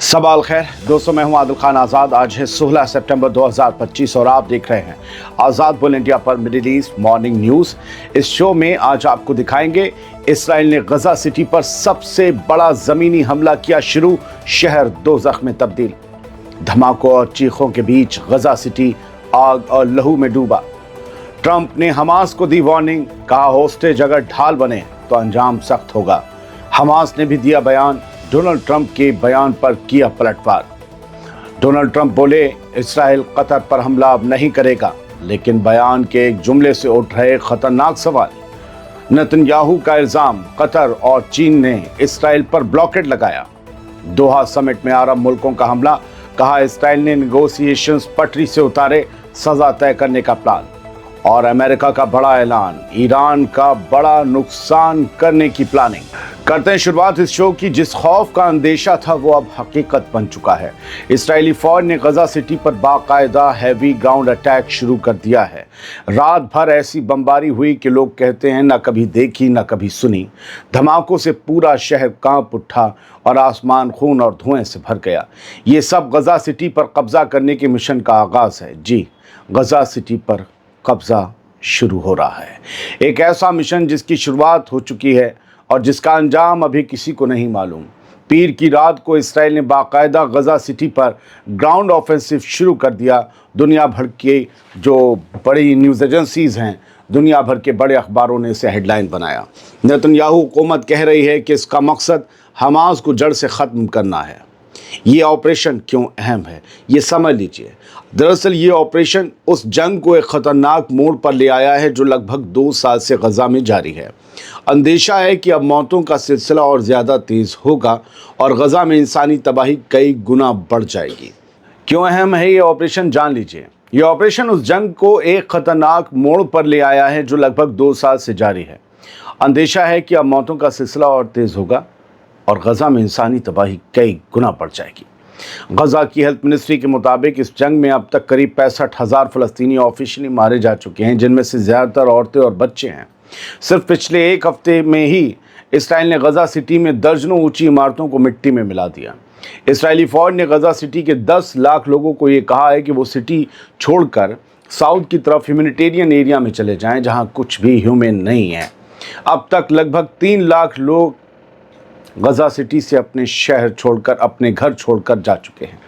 सबाल खैर दोस्तों, मैं हूं आदिल खान आज़ाद। आज है 16 सितंबर 2025 और आप देख रहे हैं आज़ाद बुल इंडिया पर मिडिल ईस्ट मॉर्निंग न्यूज़। इस शो में आज आपको दिखाएंगे इसराइल ने गजा सिटी पर सबसे बड़ा ज़मीनी हमला किया शुरू, शहर दोज़ख में तब्दील। धमाकों और चीखों के बीच गजा सिटी आग और लहू में डूबा। ट्रंप ने हमास को दी वार्निंग, कहा होस्टेज अगर ढाल बने तो अंजाम सख्त होगा। हमास ने भी दिया बयान, डोनाल्ड ट्रंप के बयान पर किया पलटवार। डोनाल्ड ट्रंप बोले इसराइल कतर पर हमला अब नहीं करेगा, लेकिन बयान के एक जुमले से उठ रहे खतरनाक सवाल। नेतन्याहू का इल्जाम, कतर और चीन ने इसराइल पर ब्लॉकेड लगाया। दोहा समिट में अरब मुल्कों का हमला, कहा इसराइल ने नेगोशिएशंस पटरी से उतारे, सजा तय करने का प्लान। और अमेरिका का बड़ा ऐलान, ईरान का बड़ा नुकसान करने की प्लानिंग। करते हैं शुरुआत इस शो की। जिस खौफ का अंदेशा था वो अब हकीकत बन चुका है। इस्राएली फौज ने गजा सिटी पर बाकायदा हैवी ग्राउंड अटैक शुरू कर दिया है। रात भर ऐसी बमबारी हुई कि लोग कहते हैं ना कभी देखी ना कभी सुनी। धमाकों से पूरा शहर कांप उठा और आसमान खून और धुएं से भर गया। ये सब गजा सिटी पर कब्जा करने के मिशन का आगाज है। जी, गजा सिटी पर कब्जा शुरू हो रहा है। एक ऐसा मिशन जिसकी शुरुआत हो चुकी है और जिसका अंजाम अभी किसी को नहीं मालूम। पीर की रात को इसराइल ने बाकायदा गजा सिटी पर ग्राउंड ऑफेंसिव शुरू कर दिया। दुनिया भर के जो बड़ी न्यूज़ एजेंसीज़ हैं, दुनिया भर के बड़े अखबारों ने इसे हेडलाइन बनाया। नेतन्याहू हुकूमत कह रही है कि इसका मकसद हमास को जड़ से ख़त्म करना है। ये ऑपरेशन क्यों अहम है, ये समझ लीजिए। दरअसल ये ऑपरेशन उस जंग को एक ख़तरनाक मोड़ पर ले आया है जो लगभग 2 साल से गजा में जारी है। अंदेशा है कि अब मौतों का सिलसिला और ज़्यादा तेज़ होगा और गजा में इंसानी तबाही कई गुना बढ़ जाएगी। क्यों अहम है ये ऑपरेशन, जान लीजिए। ये ऑपरेशन उस जंग को एक ख़तरनाक मोड़ पर ले आया है जो लगभग 2 साल से जारी है। अंदेशा है कि अब मौतों का सिलसिला और तेज़ होगा और गजा में इंसानी तबाही कई गुना बढ़ जाएगी। गजा की हेल्थ मिनिस्ट्री के मुताबिक इस जंग में अब तक करीब 65,000 फ़लस्तीनी ऑफिशियली मारे जा चुके हैं, जिनमें से ज़्यादातर औरतें और बच्चे हैं। सिर्फ पिछले एक हफ्ते में ही इसराइल ने गजा सिटी में दर्जनों ऊंची इमारतों को मिट्टी में मिला दिया। इसराइली फ़ौज ने गजा सिटी के 10 लाख लोगों को ये कहा है कि वो सिटी छोड़कर साउथ की तरफ ह्यूमैनिटेरियन एरिया में चले जाएं, जहां कुछ भी ह्यूमन नहीं है। अब तक लगभग 3 लाख लोग गजा सिटी से अपने शहर छोड़कर, अपने घर छोड़कर जा चुके हैं।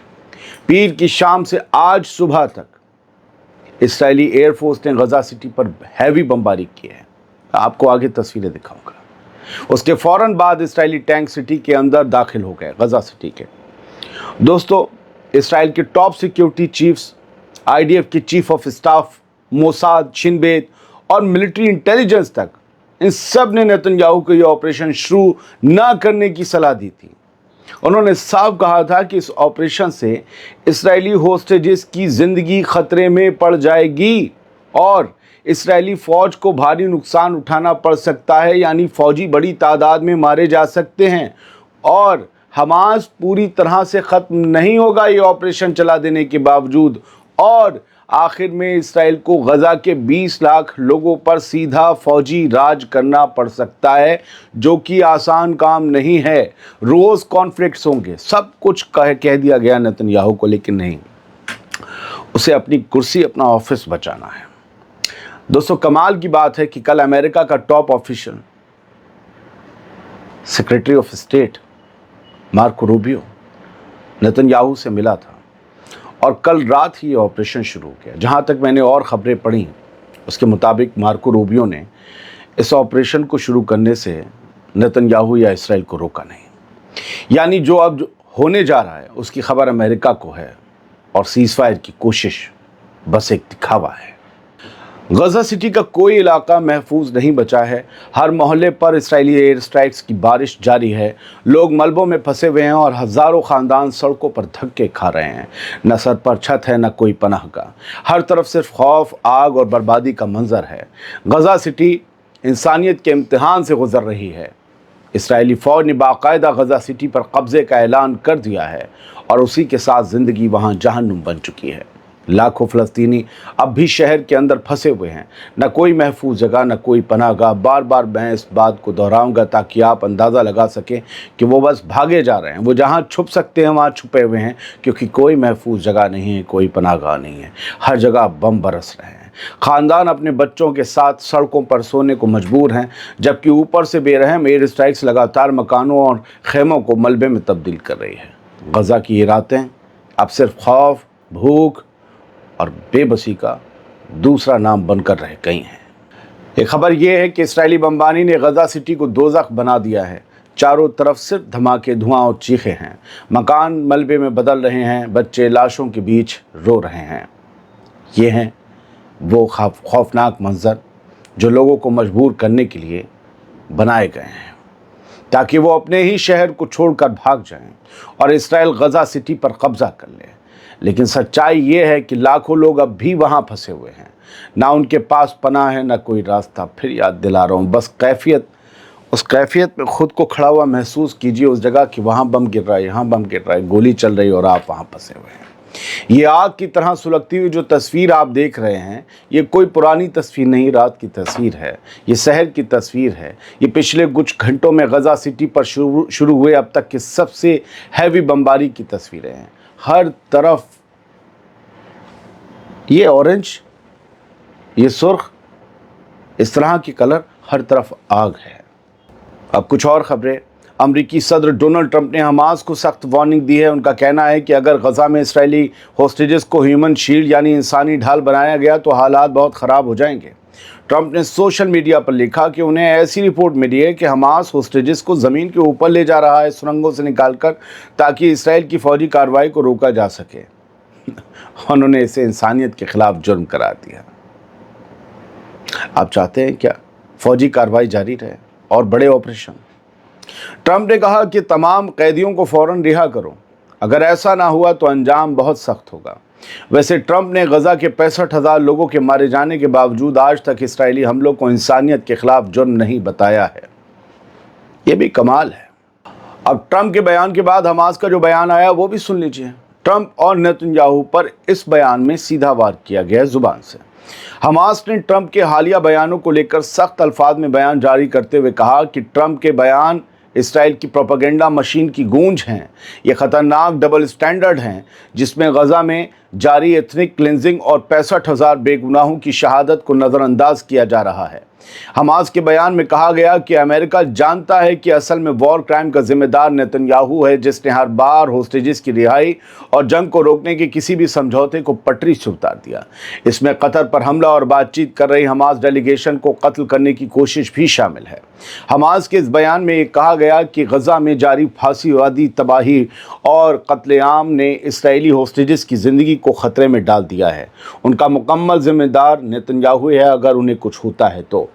पीर की शाम से आज सुबह तक इस्राएली एयरफोर्स ने गजा सिटी पर हैवी बमबारी की है। आपको आगे तस्वीरें दिखाऊंगा। उसके फौरन बाद इस्राएली टैंक सिटी के अंदर दाखिल हो गए, गजा सिटी के। दोस्तों, इस्राएल के टॉप सिक्योरिटी चीफ्स, IDF के chief of staff, Mossad, Shin बेत और मिलिट्री इंटेलिजेंस तक, इन सब ने नेतन्याहू को यह ऑपरेशन शुरू न करने की सलाह दी थी। उन्होंने साफ कहा था कि इस ऑपरेशन से इस्राएली होस्टेजेस की ज़िंदगी खतरे में पड़ जाएगी और इस्राएली फ़ौज को भारी नुकसान उठाना पड़ सकता है, यानी फ़ौजी बड़ी तादाद में मारे जा सकते हैं और हमास पूरी तरह से ख़त्म नहीं होगा ये ऑपरेशन चला देने के बावजूद। और आखिर में इस्राएल को गजा के 20 लाख लोगों पर सीधा फौजी राज करना पड़ सकता है, जो कि आसान काम नहीं है। रोज़ कॉन्फ्लिक्ट्स होंगे, सब कुछ कह दिया गया नेतन्याहू को, लेकिन नहीं, उसे अपनी कुर्सी, अपना ऑफिस बचाना है। दोस्तों, कमाल की बात है कि कल अमेरिका का top official, secretary of state Marco Rubio, Netanyahu से मिला था और कल रात ही ये ऑपरेशन शुरू हो गया। जहाँ तक मैंने और ख़बरें पढ़ी, उसके मुताबिक मार्को रूबियो ने इस ऑपरेशन को शुरू करने से नेतन्याहू या इसराइल को रोका नहीं। यानी जो अब होने जा रहा है उसकी खबर अमेरिका को है और सीज़फायर की कोशिश बस एक दिखावा है। गजा सिटी का कोई इलाका महफूज नहीं बचा है। हर मोहल्ले पर इस्राएली एयर स्ट्राइक्स की बारिश जारी है। लोग मलबों में फंसे हुए हैं और हज़ारों ख़ानदान सड़कों पर धक्के खा रहे हैं। न सर पर छत है, न कोई पनाह का। हर तरफ सिर्फ खौफ, आग और बर्बादी का मंजर है। गजा सिटी इंसानियत के इम्तिहान से गुजर रही है। इस्राएली फ़ौज ने बाकायदा गजा सिटी पर कब्ज़े का ऐलान कर दिया है और उसी के साथ ज़िंदगी वहाँ जहन्नुम बन चुकी है। लाखों फ़लस्तीनी अब भी शहर के अंदर फंसे हुए हैं, न कोई महफूज जगह, न कोई पनाहगाह। बार बार मैं इस बात को दोहराऊंगा ताकि आप अंदाज़ा लगा सकें कि वो बस भागे जा रहे हैं। वो जहां छुप सकते हैं वहां छुपे हुए हैं, क्योंकि कोई महफूज जगह नहीं है, कोई पनाहगाह नहीं है। हर जगह बम बरस रहे हैं। ख़ानदान अपने बच्चों के साथ सड़कों पर सोने को मजबूर हैं, जबकि ऊपर से बेरहम एयर स्ट्राइक्स लगातार मकानों और खेमों को मलबे में तब्दील कर रही है। गज़ा की ये रातें अब सिर्फ खौफ, भूख और बेबसी का दूसरा नाम बनकर रह गई हैं। एक खबर यह है कि इस्राएली बमबारी ने गज़ा सिटी को दोज़ख बना दिया है। चारों तरफ सिर्फ धमाके, धुआं और चीखें हैं। मकान मलबे में बदल रहे हैं, बच्चे लाशों के बीच रो रहे हैं। ये हैं वो खौफनाक मंजर जो लोगों को मजबूर करने के लिए बनाए गए हैं, ताकि वो अपने ही शहर को छोड़कर भाग जाएं और इस्राएल गज़ा सिटी पर कब्जा कर ले। लेकिन सच्चाई ये है कि लाखों लोग अब भी वहाँ फंसे हुए हैं। ना उनके पास पनाह है, ना कोई रास्ता। फिर याद दिला रहा हूँ, बस उस कैफियत में खुद को खड़ा हुआ महसूस कीजिए, उस जगह कि वहाँ बम गिर रहा है, यहाँ बम गिर रहा है, गोली चल रही है और आप वहाँ फंसे हुए हैं। ये आग की तरह सुलगती हुई जो तस्वीर आप देख रहे हैं, ये कोई पुरानी तस्वीर नहीं, रात की तस्वीर है। ये शहर की तस्वीर है। ये पिछले कुछ घंटों में गज़ा सिटी पर शुरू हुए अब तक की सबसे हैवी बमबारी की तस्वीरें हैं। हर तरफ ये ऑरेंज, ये सुर्ख, इस तरह की कलर, हर तरफ आग है। अब कुछ और खबरें। अमरीकी सदर डोनाल्ड ट्रंप ने हमास को सख्त वार्निंग दी है। उनका कहना है कि अगर गज़ा में इस्राएली होस्टेजेस को ह्यूमन शील्ड यानी इंसानी ढाल बनाया गया तो हालात बहुत ख़राब हो जाएंगे। ट्रंप ने सोशल मीडिया पर लिखा कि उन्हें ऐसी रिपोर्ट मिली है कि हमास होस्टेजेस को ज़मीन के ऊपर ले जा रहा है, सुरंगों से निकालकर, ताकि इसराइल की फ़ौजी कार्रवाई को रोका जा सके। उन्होंने इसे इंसानियत के खिलाफ जुर्म करार दिया। आप चाहते हैं क्या फ़ौजी कार्रवाई जारी रहे और बड़े ऑपरेशन? ट्रंप ने कहा कि तमाम कैदियों को फ़ौरन रिहा करो। अगर ऐसा ना हुआ तो अंजाम बहुत सख्त होगा। वैसे ट्रंप ने गज़ा के 65,000 लोगों के मारे जाने के बावजूद आज तक इसराइली हमलों को इंसानियत के खिलाफ जुर्म नहीं बताया है। ये भी कमाल है। अब ट्रंप के बयान के बाद हमास का जो बयान आया वो भी सुन लीजिए। ट्रंप और नेतन्याहू पर इस बयान में सीधा वार किया गया जुबान से। हमास ने ट्रंप के हालिया बयानों को लेकर सख्त अल्फाज में बयान जारी करते हुए कहा कि ट्रंप के बयान इसराइल की प्रोपेगेंडा मशीन की गूंज हैं। ये ख़तरनाक डबल स्टैंडर्ड हैं जिसमें गज़ा में जारी एथनिक क्लिनजिंग और 65,000 बेगुनाहों की शहादत को नज़रअंदाज किया जा रहा है। हमास के बयान में कहा गया कि अमेरिका जानता है कि असल में वॉर क्राइम का जिम्मेदार नेतन्याहू है, जिसने हर बार होस्टेजेस की रिहाई और जंग को रोकने के किसी भी समझौते को पटरी से उतार दिया। इसमें कतर पर हमला और बातचीत कर रही हमास डेलीगेशन को कत्ल करने की कोशिश भी शामिल है। हमास के इस बयान में कहा गया कि गज़ा में जारी फांसीवादी तबाही और कत्लेआम ने इसराइली होस्टेजेस की ज़िंदगी को ख़तरे में डाल दिया है। उनका मुकम्मल जिम्मेदार नेतन्याहू है अगर उन्हें कुछ होता है तो।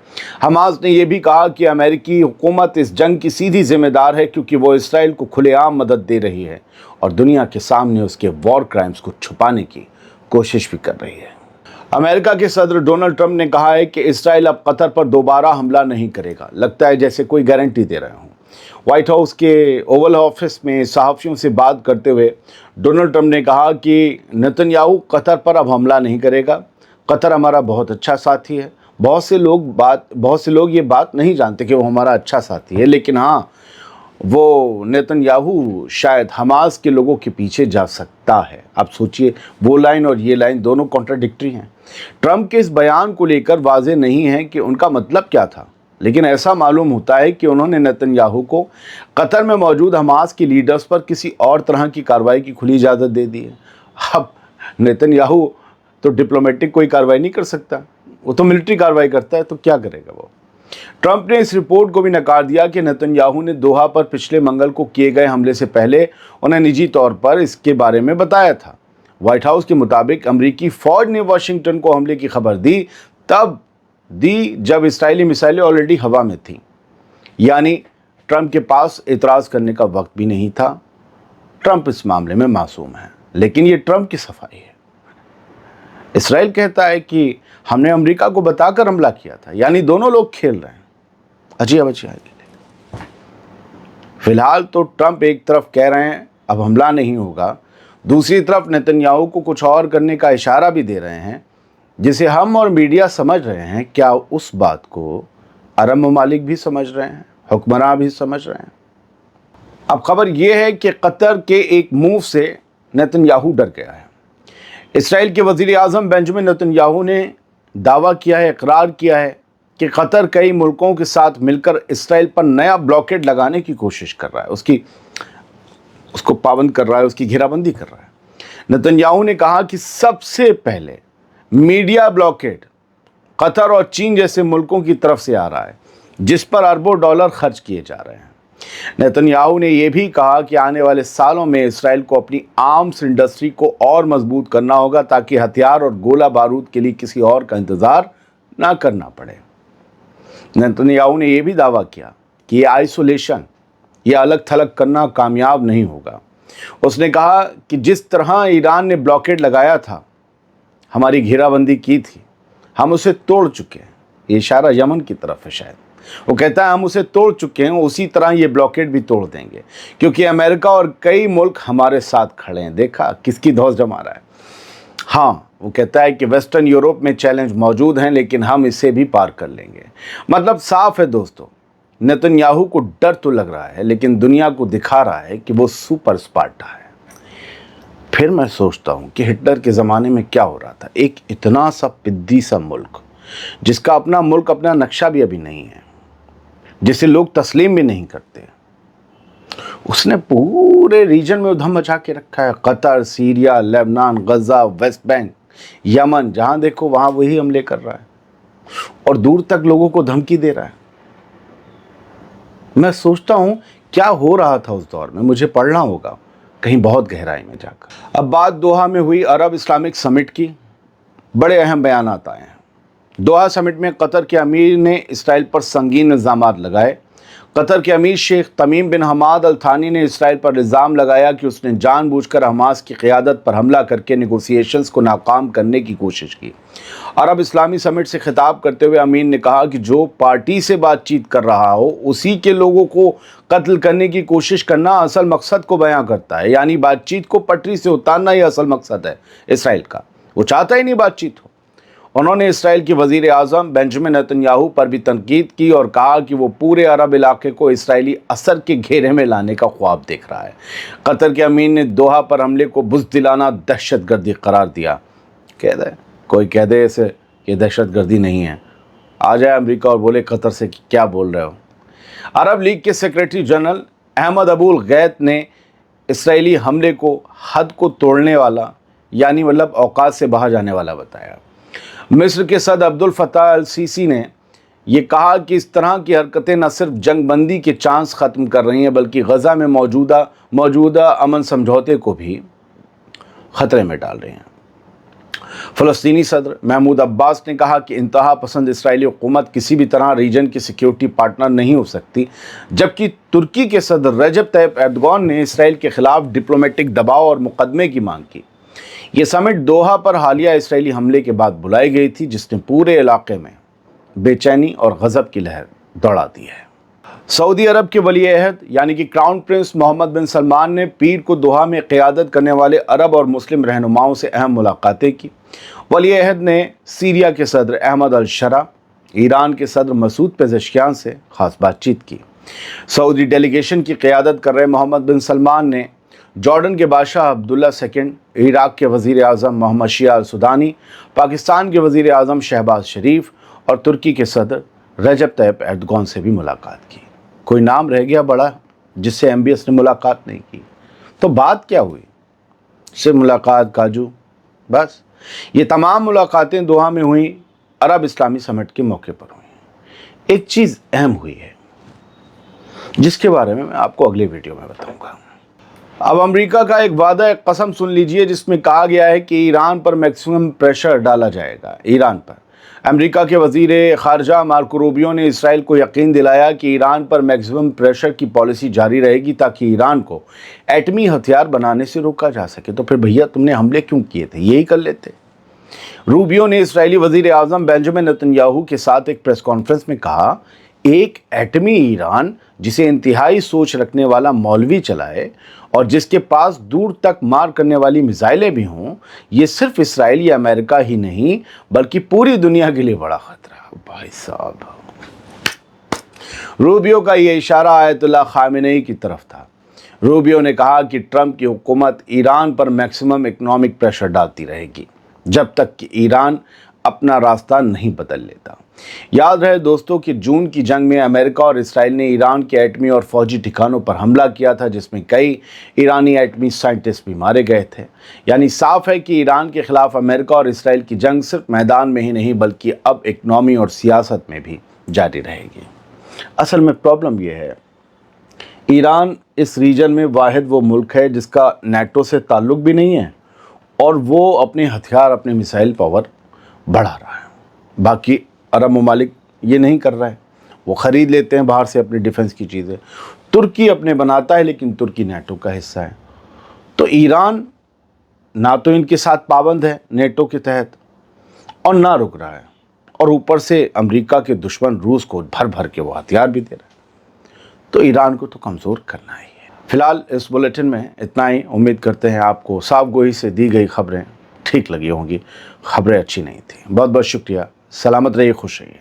हमास ने यह भी कहा कि अमेरिकी हुकूमत इस जंग की सीधी जिम्मेदार है, क्योंकि वो इसराइल को खुलेआम मदद दे रही है और दुनिया के सामने उसके वॉर क्राइम्स को छुपाने की कोशिश भी कर रही है। अमेरिका के सदर डोनाल्ड ट्रंप ने कहा है कि इसराइल अब कतर पर दोबारा हमला नहीं करेगा। लगता है जैसे कोई गारंटी दे रहे हों। व्हाइट हाउस के ओवल ऑफिस में सहाफ़ियों से बात करते हुए डोनाल्ड ट्रंप ने कहा कि नेतन्याहू कतर पर अब हमला नहीं करेगा। कतर हमारा बहुत अच्छा साथी है। बहुत से लोग ये बात नहीं जानते कि वो हमारा अच्छा साथी है, लेकिन हाँ, वो नेतन्याहू शायद हमास के लोगों के पीछे जा सकता है। आप सोचिए, वो लाइन और ये लाइन दोनों कॉन्ट्राडिक्टरी हैं। ट्रंप के इस बयान को लेकर वाज़ेह नहीं है कि उनका मतलब क्या था, लेकिन ऐसा मालूम होता है कि उन्होंने नेतन्याहू को कतर में मौजूद हमास के लीडर्स पर किसी और तरह की कार्रवाई की खुली इजाज़त दे दी है। अब नेतन्याहू तो डिप्लोमेटिक कोई कार्रवाई नहीं कर सकता, वो तो मिलिट्री कार्रवाई करता है, तो क्या करेगा वो। ट्रंप ने इस रिपोर्ट को भी नकार दिया कि नेतन्याहू ने दोहा पर पिछले मंगल को किए गए हमले से पहले उन्हें निजी तौर पर इसके बारे में बताया था। व्हाइट हाउस के मुताबिक अमरीकी फ़ौज ने वाशिंगटन को हमले की खबर दी तब जब इसराइली मिसाइलें ऑलरेडी हवा में थीं। यानी ट्रंप के पास एतराज़ करने का वक्त भी नहीं था। ट्रंप इस मामले में मासूम है, लेकिन ये ट्रंप की सफाई है। इसराइल कहता है कि हमने अमेरिका को बताकर हमला किया था, यानी दोनों लोग खेल रहे हैं। अजीब। फिलहाल तो ट्रंप एक तरफ कह रहे हैं अब हमला नहीं होगा, दूसरी तरफ नेतन्याहू को कुछ और करने का इशारा भी दे रहे हैं, जिसे हम और मीडिया समझ रहे हैं। क्या उस बात को अरब ममालिक भी समझ रहे हैं, हुक्मरान भी समझ रहे हैं? अब खबर यह है कि कतर के एक मूव से नेतन्याहू डर गया है। इसराइल के वज़ीर आज़म बेंजामिन नेतन्याहू ने दावा किया है, इकरार किया है कि कतर कई मुल्कों के साथ मिलकर इसराइल पर नया ब्लॉकेड लगाने की कोशिश कर रहा है, उसको पाबंद कर रहा है, उसकी घेराबंदी कर रहा है। नेतन्याहू ने कहा कि सबसे पहले मीडिया ब्लॉकेड कतर और चीन जैसे मुल्कों की तरफ से आ रहा है, जिस पर अरबों डॉलर खर्च किए जा रहे हैं। नेतन्याहू ने यह भी कहा कि आने वाले सालों में इसराइल को अपनी आर्म्स इंडस्ट्री को और मजबूत करना होगा, ताकि हथियार और गोला बारूद के लिए किसी और का इंतज़ार ना करना पड़े। नेतन्याहू ने यह भी दावा किया कि ये आइसोलेशन, यह अलग थलग करना कामयाब नहीं होगा। उसने कहा कि जिस तरह ईरान ने ब्लॉकेड लगाया था, हमारी घेराबंदी की थी, हम उसे तोड़ चुके हैं। ये इशारा यमन की तरफ है शायद। वो कहता है हम उसे तोड़ चुके हैं, उसी तरह ये ब्लॉकेड भी तोड़ देंगे, क्योंकि अमेरिका और कई मुल्क हमारे साथ खड़े हैं। देखा किसकी धौंस जमा रहा है। हाँ, वो कहता है कि वेस्टर्न यूरोप में चैलेंज मौजूद हैं, लेकिन हम इसे भी पार कर लेंगे। मतलब साफ है दोस्तों, नेतन्याहू को डर तो लग रहा है, लेकिन दुनिया को दिखा रहा है कि वो सुपर स्पार्टा है। फिर मैं सोचता हूँ कि हिटलर के ज़माने में क्या हो रहा था। एक इतना सा पिद्दी सा मुल्क, जिसका अपना मुल्क, अपना नक्शा भी अभी नहीं है, जिसे लोग तस्लीम भी नहीं करते, उसने पूरे रीजन में उधम मचा के रखा है। कतर, सीरिया, लेबनान, गजा, वेस्ट बैंक, यमन, जहाँ देखो वहाँ वही हमले कर रहा है और दूर तक लोगों को धमकी दे रहा है। मैं सोचता हूँ क्या हो रहा था उस दौर में, मुझे पढ़ना होगा कहीं बहुत गहराई में जाकर। अब बात दोहा में हुई अरब इस्लामिक समिट की। बड़े अहम बयान आए हैं। दोहा समिट में कतर के अमीर ने इसराइल पर संगीन इल्ज़ामात लगाए। कतर के अमीर शेख तमीम बिन हमाद अल थानी ने इसराइल पर इल्ज़ाम लगाया कि उसने जानबूझकर हमास की क़यादत पर हमला करके नेगोशिएशंस को नाकाम करने की कोशिश की। अरब इस्लामी समिट से खिताब करते हुए अमीर ने कहा कि जो पार्टी से बातचीत कर रहा हो, उसी के लोगों को कत्ल करने की कोशिश करना असल मकसद को बयां करता है। यानी बातचीत को पटरी से उतारना ही असल मकसद है इसराइल का। वो चाहता ही नहीं बातचीत हो। उन्होंने इसराइल के वज़ीर आज़म बेंजामिन नेतन्याहू पर भी तनकीद की और कहा कि वो पूरे अरब इलाके को इसराइली असर के घेरे में लाने का ख्वाब देख रहा है। कतर के अमीर ने दोहा पर हमले को बुज़दिलाना दहशतगर्दी करार दिया। कह दे कोई कह दे इसे ये दहशतगर्दी नहीं है, आ जाए अमेरिका और बोले कतर से कि क्या बोल रहे हो। अरब लीग के सेक्रेटरी जनरल अहमद अबुल गैत ने इसराइली हमले को हद को तोड़ने वाला, यानी मतलब औकात से बाहर जाने वाला बताया। मिस्र के सदर अब्दुल फताह अल सीसी ने यह कहा कि इस तरह की हरकतें न सिर्फ जंग बंदी के चांस ख़त्म कर रही हैं, बल्कि गज़ा में मौजूदा अमन समझौते को भी ख़तरे में डाल रही हैं। फ़लस्तीनी सदर महमूद अब्बास ने कहा कि इंतहा पसंद इसराइली हुकूमत किसी भी तरह रीजन की सिक्योरिटी पार्टनर नहीं हो सकती, जबकि तुर्की के सदर रजब तैयब एर्दोगान ने इसराइल के ख़िलाफ़ डिप्लोमेटिक दबाव और मुकदमे की मांग की। ये समिट दोहा पर हालिया इसराइली हमले के बाद बुलाई गई थी, जिसने पूरे इलाके में बेचैनी और गज़ब की लहर दौड़ा दी है। सऊदी अरब के वली अहद यानी कि क्राउन प्रिंस मोहम्मद बिन सलमान ने पीर को दोहा में क़यादत करने वाले अरब और मुस्लिम रहनुमाओं से अहम मुलाकातें की। वली अहद ने सीरिया के सदर अहमद अल शरा, ईरान के सदर मसूद पेज़ेश्कियान से ख़ास बातचीत की। सऊदी डेलीगेशन की क़यादत कर रहे मोहम्मद बिन सलमान ने जॉर्डन के बादशाह अब्दुल्ला II, इराक़ के वज़ीर आज़म मोहम्मद शिया अल सुदानी, पाकिस्तान के वज़ीर आज़म शहबाज शरीफ और तुर्की के सदर रजब तैयब एर्दोगान से भी मुलाकात की। कोई नाम रह गया बड़ा जिससे MBS ने मुलाकात नहीं की? तो बात क्या हुई? सिर्फ मुलाकात काजू बस? ये तमाम मुलाकातें दोहा में हुई, अरब इस्लामी समिट के मौके पर हुई। एक चीज़ अहम हुई है जिसके बारे में मैं आपको अगले वीडियो में बताऊंगा। अब अमेरिका का एक वादा, एक कसम सुन लीजिए, जिसमें कहा गया है कि ईरान पर मैक्सिमम प्रेशर डाला जाएगा। ईरान पर अमेरिका के वज़ीर ख़ारजा मार्को रूबियो ने इसराइल को यकीन दिलाया कि ईरान पर मैक्सिमम प्रेशर की पॉलिसी जारी रहेगी, ताकि ईरान को एटमी हथियार बनाने से रोका जा सके। तो फिर भैया तुमने हमले क्यों किए थे? यही कर लेते। रूबियो ने इसराइली वज़ीर आज़म बेंजामिन नेतन्याहू के साथ एक प्रेस कॉन्फ्रेंस में कहा एक एटमी ईरान जिसे इंतहाई सोच रखने वाला मौलवी चलाए और जिसके पास दूर तक मार करने वाली मिसाइलें भी हों, ये सिर्फ इसराइल या अमेरिका ही नहीं बल्कि पूरी दुनिया के लिए बड़ा खतरा है। भाई साहब, रूबियो का ये इशारा आयतुल्ला खामेनेई की तरफ था। रूबियो ने कहा कि ट्रंप की हुकूमत ईरान पर मैक्सिमम इकोनॉमिक प्रेशर डालती रहेगी जब तक कि ईरान अपना रास्ता नहीं बदल लेता। याद रहे दोस्तों कि जून की जंग में अमेरिका और इसराइल ने ईरान के एटमी और फौजी ठिकानों पर हमला किया था, जिसमें कई ईरानी एटमी साइंटिस्ट भी मारे गए थे। यानी साफ है कि ईरान के खिलाफ अमेरिका और इसराइल की जंग सिर्फ मैदान में ही नहीं बल्कि अब इकनॉमी और सियासत में भी जारी रहेगी। असल में प्रॉब्लम यह है, ईरान इस रीजन में वाहिद वो मुल्क है जिसका नेटो से ताल्लुक़ भी नहीं है और वो अपने हथियार, अपने मिसाइल पावर बढ़ा रहा है। बाकी अरब ममालिक ये नहीं कर रहा है, वो ख़रीद लेते हैं बाहर से अपनी डिफेंस की चीज़ें। तुर्की अपने बनाता है लेकिन तुर्की नेटो का हिस्सा है। तो ईरान ना तो इनके साथ पाबंद है नेटो के तहत और ना रुक रहा है, और ऊपर से अमेरिका के दुश्मन रूस को भर भर के वो हथियार भी दे रहा है। तो ईरान को तो कमज़ोर करना ही है। फिलहाल इस बुलेटिन में इतना ही। उम्मीद करते हैं आपको साफ गोई से दी गई खबरें ठीक लगी होंगी। खबरें अच्छी नहीं थी। बहुत बहुत शुक्रिया। सलामत रहिए, खुश रहिए।